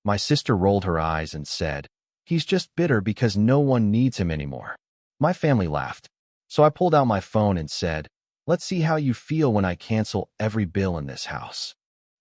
My sister rolled her eyes and said, "He's just bitter because no one needs him anymore." My family laughed. So I pulled out my phone and said, "Let's see how you feel when I cancel every bill in this house."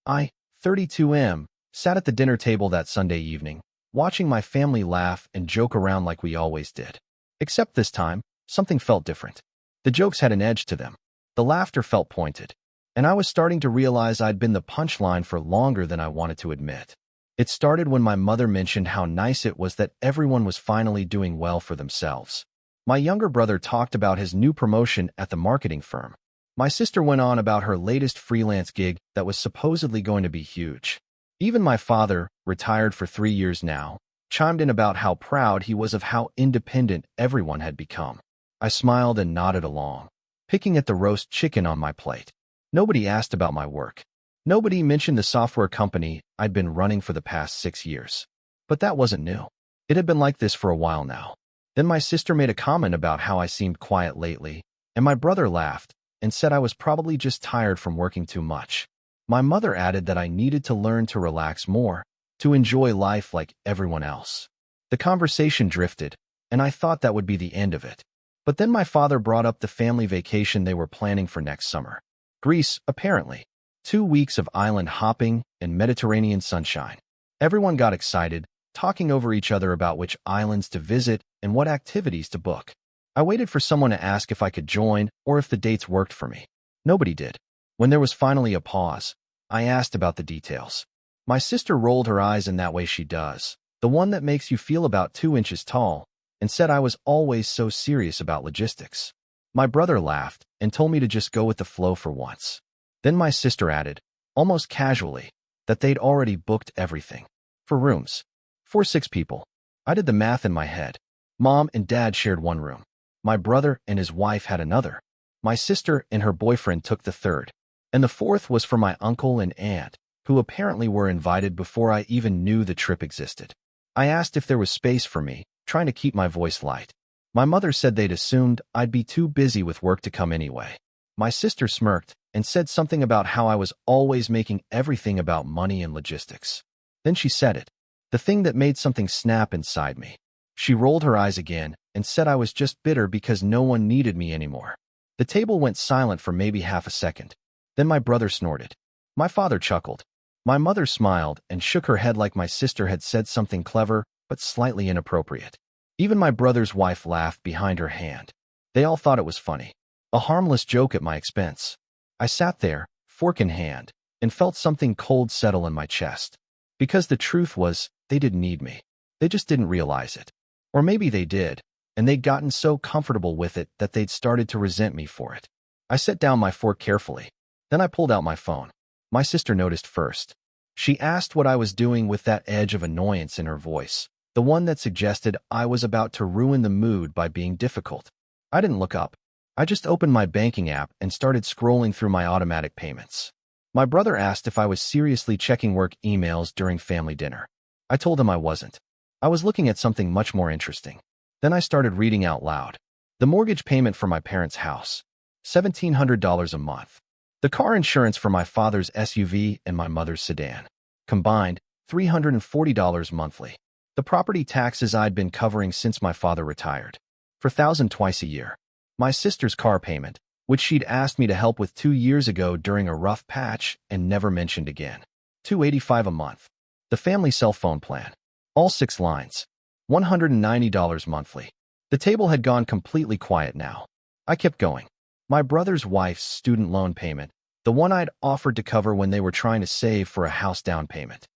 I, 32M, sat at the dinner table that Sunday evening, watching my family laugh and joke around like we always did. Except this time, something felt different. The jokes had an edge to them. The laughter felt pointed. And I was starting to realize I'd been the punchline for longer than I wanted to admit. It started when my mother mentioned how nice it was that everyone was finally doing well for themselves. My younger brother talked about his new promotion at the marketing firm. My sister went on about her latest freelance gig that was supposedly going to be huge. Even my father, retired for 3 years now, chimed in about how proud he was of how independent everyone had become. I smiled and nodded along, picking at the roast chicken on my plate. Nobody asked about my work. Nobody mentioned the software company I'd been running for the past 6 years. But that wasn't new. It had been like this for a while now. Then my sister made a comment about how I seemed quiet lately, and my brother laughed and said I was probably just tired from working too much. My mother added that I needed to learn to relax more, to enjoy life like everyone else. The conversation drifted, and I thought that would be the end of it. But then my father brought up the family vacation they were planning for next summer. Greece, apparently. 2 weeks of island hopping and Mediterranean sunshine. Everyone got excited, talking over each other about which islands to visit and what activities to book. I waited for someone to ask if I could join or if the dates worked for me. Nobody did. When there was finally a pause, I asked about the details. My sister rolled her eyes in that way she does, the one that makes you feel about 2 inches tall, and said I was always so serious about logistics. My brother laughed and told me to just go with the flow for once. Then my sister added, almost casually, that they'd already booked everything. For rooms. For 6 people. I did the math in my head. Mom and Dad shared one room. My brother and his wife had another. My sister and her boyfriend took the third. And the fourth was for my uncle and aunt, who apparently were invited before I even knew the trip existed. I asked if there was space for me, trying to keep my voice light. My mother said they'd assumed I'd be too busy with work to come anyway. My sister smirked and said something about how I was always making everything about money and logistics. Then she said it. The thing that made something snap inside me. She rolled her eyes again and said I was just bitter because no one needed me anymore. The table went silent for maybe half a second. Then my brother snorted. My father chuckled. My mother smiled and shook her head like my sister had said something clever but slightly inappropriate. Even my brother's wife laughed behind her hand. They all thought it was funny. A harmless joke at my expense. I sat there, fork in hand, and felt something cold settle in my chest. Because the truth was, they didn't need me. They just didn't realize it. Or maybe they did, and they'd gotten so comfortable with it that they'd started to resent me for it. I set down my fork carefully. Then I pulled out my phone. My sister noticed first. She asked what I was doing with that edge of annoyance in her voice, the one that suggested I was about to ruin the mood by being difficult. I didn't look up. I just opened my banking app and started scrolling through my automatic payments. My brother asked if I was seriously checking work emails during family dinner. I told him I wasn't. I was looking at something much more interesting. Then I started reading out loud. The mortgage payment for my parents' house. $1,700 a month. The car insurance for my father's SUV and my mother's sedan. Combined, $340 monthly. The property taxes I'd been covering since my father retired. $4,000 twice a year. My sister's car payment, which she'd asked me to help with 2 years ago during a rough patch and never mentioned again. $285 a month. The family cell phone plan. All 6 lines. $190 monthly. The table had gone completely quiet now. I kept going. My brother's wife's student loan payment, the one I'd offered to cover when they were trying to save for a house down payment.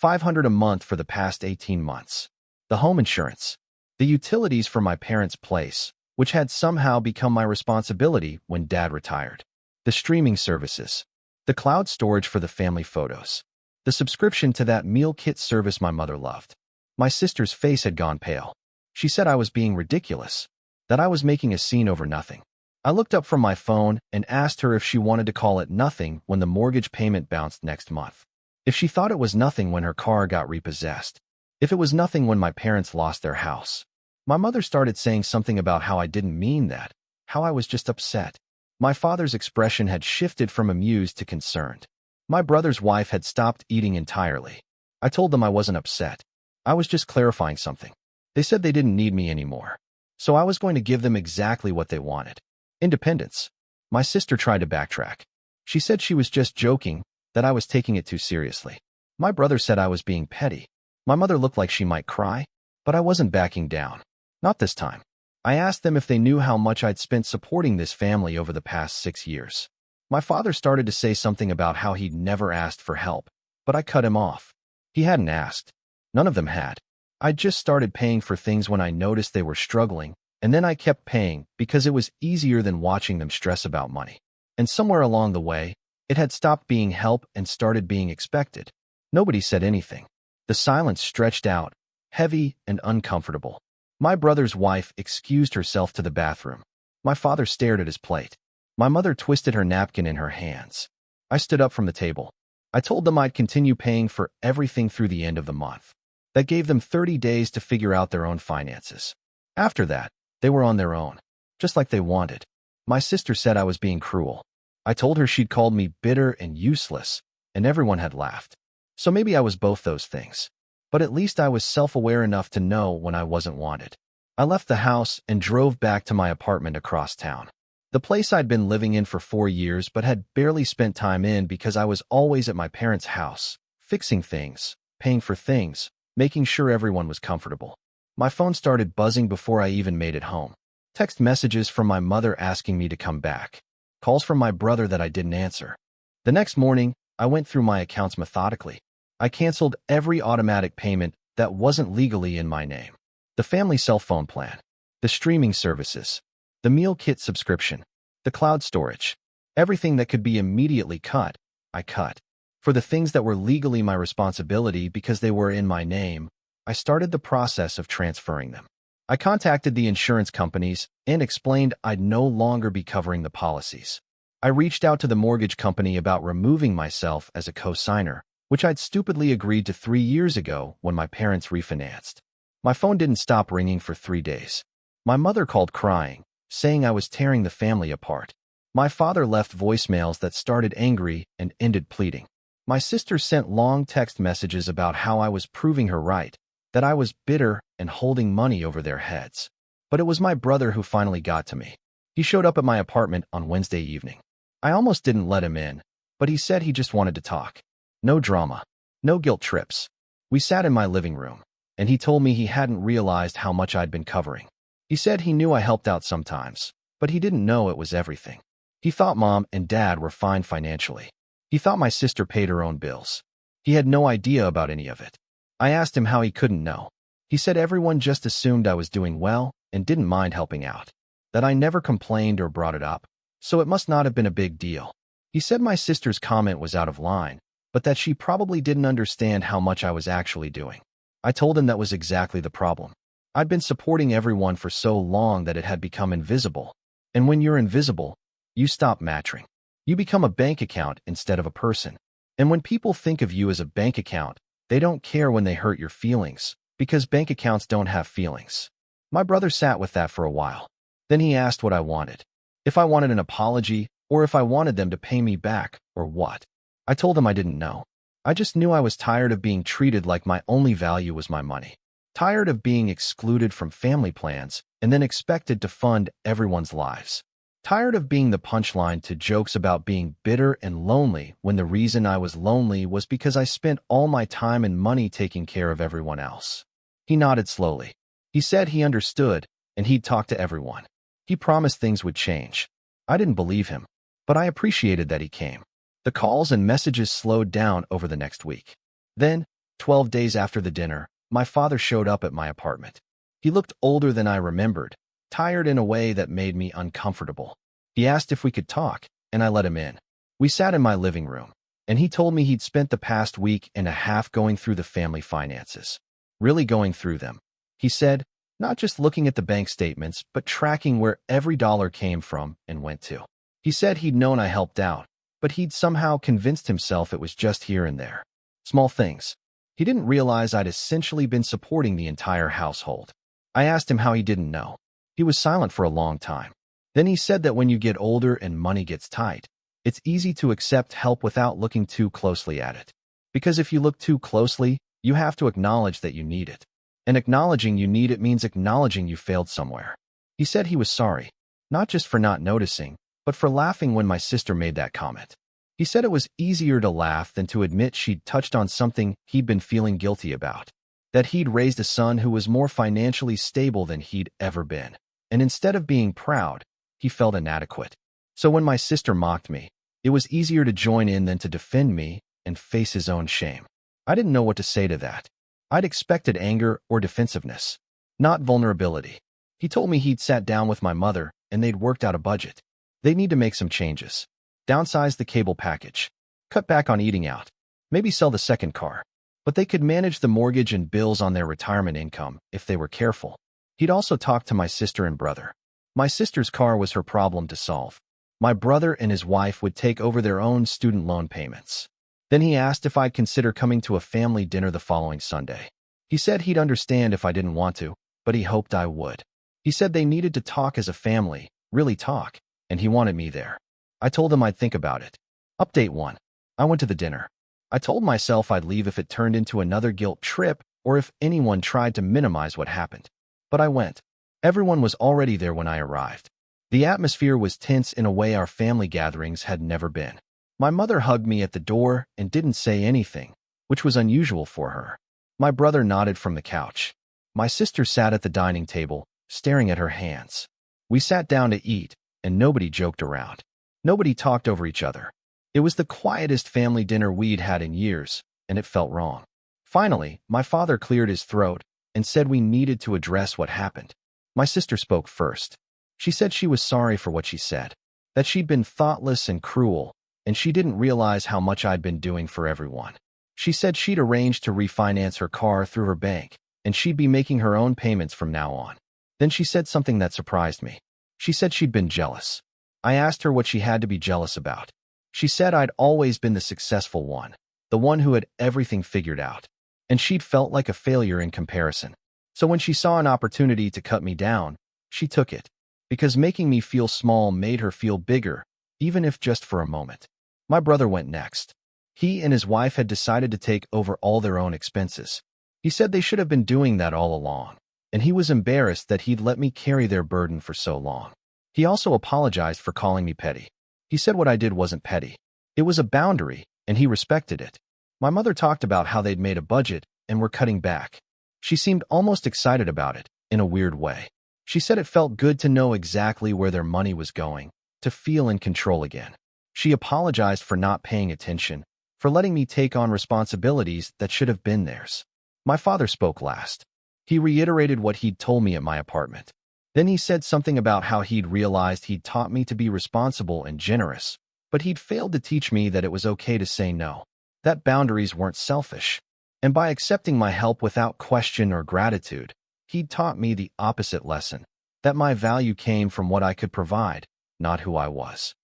$500 a month for the past 18 months. The home insurance. The utilities for my parents' place, which had somehow become my responsibility when Dad retired. The streaming services. The cloud storage for the family photos. The subscription to that meal kit service my mother loved. My sister's face had gone pale. She said I was being ridiculous, that I was making a scene over nothing. I looked up from my phone and asked her if she wanted to call it nothing when the mortgage payment bounced next month. If she thought it was nothing when her car got repossessed. If it was nothing when my parents lost their house. My mother started saying something about how I didn't mean that, how I was just upset. My father's expression had shifted from amused to concerned. My brother's wife had stopped eating entirely. I told them I wasn't upset. I was just clarifying something. They said they didn't need me anymore. So I was going to give them exactly what they wanted. Independence. My sister tried to backtrack. She said she was just joking, that I was taking it too seriously. My brother said I was being petty. My mother looked like she might cry, but I wasn't backing down. Not this time. I asked them if they knew how much I'd spent supporting this family over the past 6 years. My father started to say something about how he'd never asked for help, but I cut him off. He hadn't asked. None of them had. I'd just started paying for things when I noticed they were struggling, and then I kept paying because it was easier than watching them stress about money. And somewhere along the way, it had stopped being help and started being expected. Nobody said anything. The silence stretched out, heavy and uncomfortable. My brother's wife excused herself to the bathroom. My father stared at his plate. My mother twisted her napkin in her hands. I stood up from the table. I told them I'd continue paying for everything through the end of the month. That gave them 30 days to figure out their own finances. After that, they were on their own, just like they wanted. My sister said I was being cruel. I told her she'd called me bitter and useless, and everyone had laughed. So maybe I was both those things. But at least I was self-aware enough to know when I wasn't wanted. I left the house and drove back to my apartment across town. The place I'd been living in for 4 years but had barely spent time in because I was always at my parents' house, fixing things, paying for things, making sure everyone was comfortable. My phone started buzzing before I even made it home. Text messages from my mother asking me to come back. Calls from my brother that I didn't answer. The next morning, I went through my accounts methodically. I canceled every automatic payment that wasn't legally in my name. The family cell phone plan, the streaming services, the meal kit subscription, the cloud storage. Everything that could be immediately cut, I cut. For the things that were legally my responsibility because they were in my name, I started the process of transferring them. I contacted the insurance companies and explained I'd no longer be covering the policies. I reached out to the mortgage company about removing myself as a co-signer, which I'd stupidly agreed to 3 years ago when my parents refinanced. My phone didn't stop ringing for 3 days. My mother called crying, saying I was tearing the family apart. My father left voicemails that started angry and ended pleading. My sister sent long text messages about how I was proving her right, that I was bitter and holding money over their heads. But it was my brother who finally got to me. He showed up at my apartment on Wednesday evening. I almost didn't let him in, but he said he just wanted to talk. No drama, no guilt trips. We sat in my living room, and he told me he hadn't realized how much I'd been covering. He said he knew I helped out sometimes, but he didn't know it was everything. He thought Mom and Dad were fine financially. He thought my sister paid her own bills. He had no idea about any of it. I asked him how he couldn't know. He said everyone just assumed I was doing well and didn't mind helping out, that I never complained or brought it up, so it must not have been a big deal. He said my sister's comment was out of line, but that she probably didn't understand how much I was actually doing. I told him that was exactly the problem. I'd been supporting everyone for so long that it had become invisible. And when you're invisible, you stop mattering. You become a bank account instead of a person. And when people think of you as a bank account, they don't care when they hurt your feelings, because bank accounts don't have feelings. My brother sat with that for a while. Then he asked what I wanted. If I wanted an apology, or if I wanted them to pay me back, or what. I told him I didn't know. I just knew I was tired of being treated like my only value was my money. Tired of being excluded from family plans and then expected to fund everyone's lives. Tired of being the punchline to jokes about being bitter and lonely when the reason I was lonely was because I spent all my time and money taking care of everyone else. He nodded slowly. He said he understood and he'd talk to everyone. He promised things would change. I didn't believe him, but I appreciated that he came. The calls and messages slowed down over the next week. Then, 12 days after the dinner, my father showed up at my apartment. He looked older than I remembered, tired in a way that made me uncomfortable. He asked if we could talk, and I let him in. We sat in my living room, and he told me he'd spent the past week and a half going through the family finances. Really going through them. He said, not just looking at the bank statements, but tracking where every dollar came from and went to. He said he'd known I helped out, but he'd somehow convinced himself it was just here and there. Small things. He didn't realize I'd essentially been supporting the entire household. I asked him how he didn't know. He was silent for a long time. Then he said that when you get older and money gets tight, it's easy to accept help without looking too closely at it. Because if you look too closely, You have to acknowledge that you need it. And acknowledging you need it means acknowledging you failed somewhere. He said he was sorry, not just for not noticing, but for laughing when my sister made that comment. He said it was easier to laugh than to admit she'd touched on something he'd been feeling guilty about. That he'd raised a son who was more financially stable than he'd ever been. And instead of being proud, he felt inadequate. So when my sister mocked me, it was easier to join in than to defend me and face his own shame. I didn't know what to say to that. I'd expected anger or defensiveness, not vulnerability. He told me he'd sat down with my mother and they'd worked out a budget. They'd need to make some changes. Downsize the cable package. Cut back on eating out. Maybe sell the second car. But they could manage the mortgage and bills on their retirement income if they were careful. He'd also talked to my sister and brother. My sister's car was her problem to solve. My brother and his wife would take over their own student loan payments. Then he asked if I'd consider coming to a family dinner the following Sunday. He said he'd understand if I didn't want to, but he hoped I would. He said they needed to talk as a family, really talk, and he wanted me there. I told him I'd think about it. Update 1. I went to the dinner. I told myself I'd leave if it turned into another guilt trip or if anyone tried to minimize what happened. But I went. Everyone was already there when I arrived. The atmosphere was tense in a way our family gatherings had never been. My mother hugged me at the door and didn't say anything, which was unusual for her. My brother nodded from the couch. My sister sat at the dining table, staring at her hands. We sat down to eat, and nobody joked around. Nobody talked over each other. It was the quietest family dinner we'd had in years, and it felt wrong. Finally, my father cleared his throat and said we needed to address what happened. My sister spoke first. She said she was sorry for what she said, that she'd been thoughtless and cruel, and she didn't realize how much I'd been doing for everyone. She said she'd arranged to refinance her car through her bank, and she'd be making her own payments from now on. Then she said something that surprised me. She said she'd been jealous. I asked her what she had to be jealous about. She said I'd always been the successful one, the one who had everything figured out, and she'd felt like a failure in comparison. So when she saw an opportunity to cut me down, she took it, because making me feel small made her feel bigger, even if just for a moment. My brother went next. He and his wife had decided to take over all their own expenses. He said they should have been doing that all along, and he was embarrassed that he'd let me carry their burden for so long. He also apologized for calling me petty. He said what I did wasn't petty. It was a boundary, and he respected it. My mother talked about how they'd made a budget and were cutting back. She seemed almost excited about it, in a weird way. She said it felt good to know exactly where their money was going, to feel in control again. She apologized for not paying attention, for letting me take on responsibilities that should have been theirs. My father spoke last. He reiterated what he'd told me at my apartment. Then he said something about how he'd realized he'd taught me to be responsible and generous, but he'd failed to teach me that it was okay to say no, that boundaries weren't selfish. And by accepting my help without question or gratitude, he'd taught me the opposite lesson, that my value came from what I could provide, not who I was.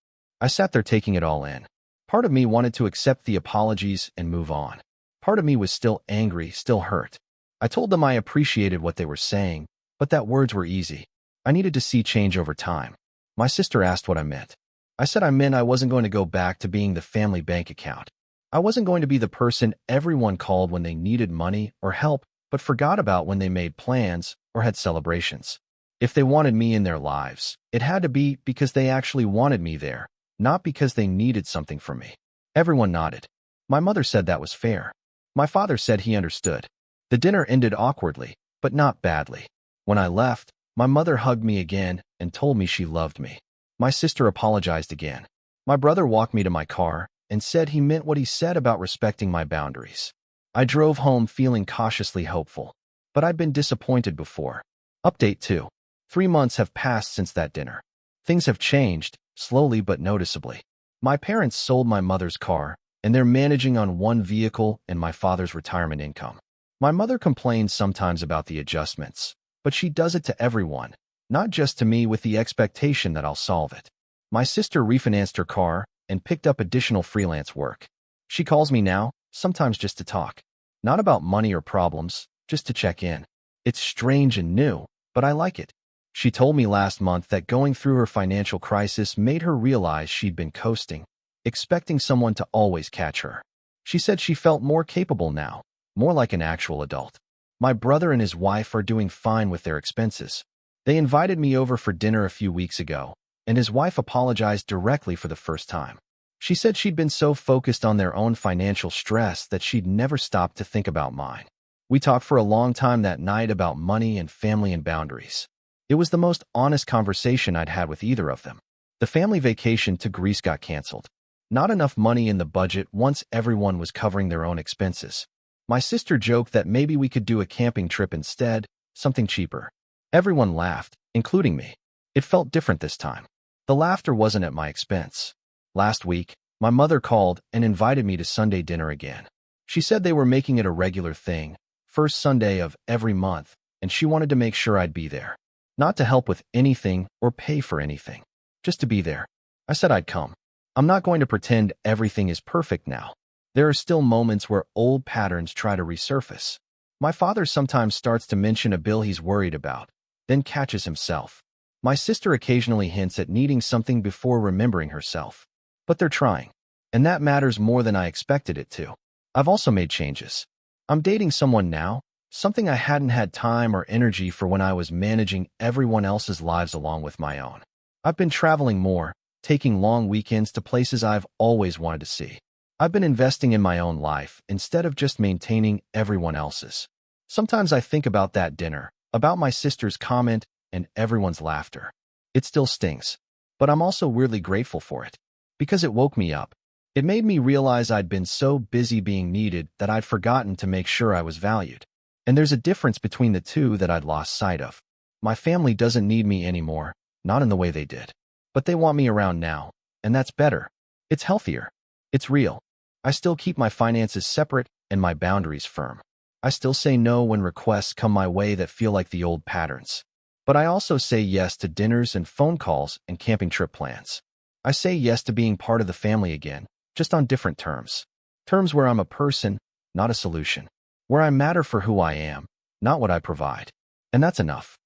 I sat there taking it all in. Part of me wanted to accept the apologies and move on. Part of me was still angry, still hurt. I told them I appreciated what they were saying, but that words were easy. I needed to see change over time. My sister asked what I meant. I said I meant I wasn't going to go back to being the family bank account. I wasn't going to be the person everyone called when they needed money or help, but forgot about when they made plans or had celebrations. If they wanted me in their lives, it had to be because they actually wanted me there, not because they needed something from me. Everyone nodded. My mother said that was fair. My father said he understood. The dinner ended awkwardly, but not badly. When I left, my mother hugged me again and told me she loved me. My sister apologized again. My brother walked me to my car and said he meant what he said about respecting my boundaries. I drove home feeling cautiously hopeful, but I'd been disappointed before. Update 2. 3 months have passed since that dinner. Things have changed, slowly but noticeably. My parents sold my mother's car, and they're managing on one vehicle and my father's retirement income. My mother complains sometimes about the adjustments, but she does it to everyone, not just to me with the expectation that I'll solve it. My sister refinanced her car and picked up additional freelance work. She calls me now, sometimes just to talk. Not about money or problems, just to check in. It's strange and new, but I like it. She told me last month that going through her financial crisis made her realize she'd been coasting, expecting someone to always catch her. She said she felt more capable now, more like an actual adult. My brother and his wife are doing fine with their expenses. They invited me over for dinner a few weeks ago, and his wife apologized directly for the first time. She said she'd been so focused on their own financial stress that she'd never stopped to think about mine. We talked for a long time that night about money and family and boundaries. It was the most honest conversation I'd had with either of them. The family vacation to Greece got canceled. Not enough money in the budget once everyone was covering their own expenses. My sister joked that maybe we could do a camping trip instead, something cheaper. Everyone laughed, including me. It felt different this time. The laughter wasn't at my expense. Last week, my mother called and invited me to Sunday dinner again. She said they were making it a regular thing, first Sunday of every month, and she wanted to make sure I'd be there. Not to help with anything or pay for anything, just to be there. I said I'd come. I'm not going to pretend everything is perfect now. There are still moments where old patterns try to resurface. My father sometimes starts to mention a bill he's worried about, then catches himself. My sister occasionally hints at needing something before remembering herself. But they're trying. And that matters more than I expected it to. I've also made changes. I'm dating someone now, something I hadn't had time or energy for when I was managing everyone else's lives along with my own. I've been traveling more, taking long weekends to places I've always wanted to see. I've been investing in my own life instead of just maintaining everyone else's. Sometimes I think about that dinner, about my sister's comment, and everyone's laughter. It still stings, but I'm also weirdly grateful for it, because it woke me up. It made me realize I'd been so busy being needed that I'd forgotten to make sure I was valued. And there's a difference between the two that I'd lost sight of. My family doesn't need me anymore, not in the way they did. But they want me around now, and that's better. It's healthier. It's real. I still keep my finances separate and my boundaries firm. I still say no when requests come my way that feel like the old patterns. But I also say yes to dinners and phone calls and camping trip plans. I say yes to being part of the family again, just on different terms. Terms where I'm a person, not a solution. Where I matter for who I am, not what I provide. And that's enough.